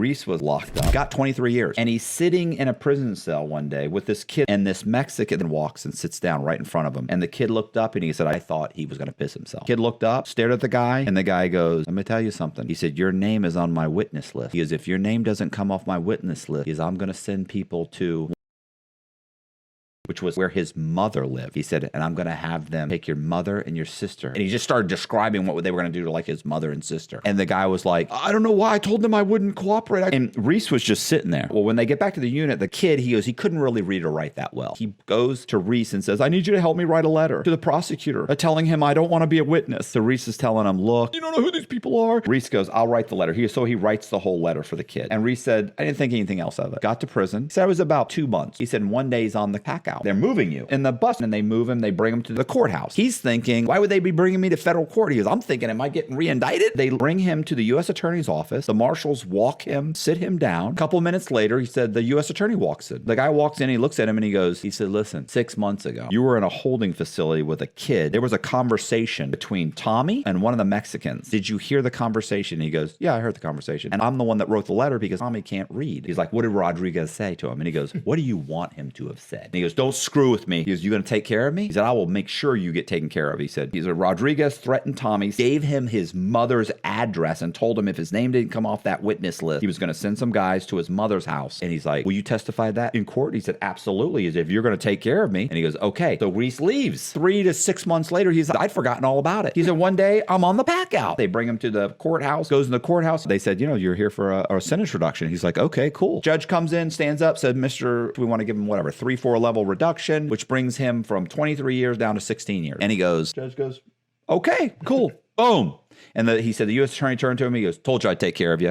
Reese was locked up, got 23 years, and he's sitting in a prison cell one day with this kid, and this Mexican walks and sits down right in front of him. And the kid looked up and he said, I thought he was going to piss himself. Kid looked up, stared at the guy, and the guy goes, let me tell you something. He said, your name is on my witness list. He goes, if your name doesn't come off my witness list, he goes, I'm going to send people to, which was where his mother lived. He said, and I'm going to have them take your mother and your sister. And he just started describing what they were going to do to like his mother and sister. And the guy was like, I don't know why I told them I wouldn't cooperate. And Reese was just sitting there. Well, when they get back to the unit, the kid, he goes, he couldn't really read or write that well. He goes to Reese and says, I need you to help me write a letter to the prosecutor telling him I don't want to be a witness. So Reese is telling him, look, you don't know who these people are. Reese goes, I'll write the letter. So he writes the whole letter for the kid. And Reese said, I didn't think anything else of it. Got to prison. He said it was about 2 months. He said, one day he's on the pack out. They're moving you in the bus and they move him. They bring him to the courthouse. He's thinking, why would they be bringing me to federal court? He goes, I'm thinking, am I getting re-indicted? They bring him to the U.S. attorney's office. The marshals walk him, sit him down. A couple minutes later, he said, the U.S. attorney walks in. The guy walks in, he looks at him and he said, listen, 6 months ago, you were in a holding facility with a kid. There was a conversation between Tommy and one of the Mexicans. Did you hear the conversation? He goes, yeah, I heard the conversation. And I'm the one that wrote the letter because Tommy can't read. He's like, what did Rodriguez say to him? And he goes, what do you want him to have said? And he goes, don't screw with me. He goes, you going to take care of me? He said, I will make sure you get taken care of. He said, Rodriguez threatened Tommy, gave him his mother's address and told him if his name didn't come off that witness list, he was going to send some guys to his mother's house. And he's like, will you testify that in court? He said, absolutely. He said, if you're going to take care of me. And he goes, okay. So Reese leaves. 3 to 6 months later, he's like, I'd forgotten all about it. He said, one day I'm on the pack out. They bring him to the courthouse, goes in the courthouse. They said, you're here for a sentence reduction. He's like, okay, cool. Judge comes in, stands up, said, we want to give him whatever, 3-4 level reduction, which brings him from 23 years down to 16 years. And he goes, judge goes, okay, cool. Boom. And he said, the U.S. attorney turned to him. He goes, told you I'd take care of you.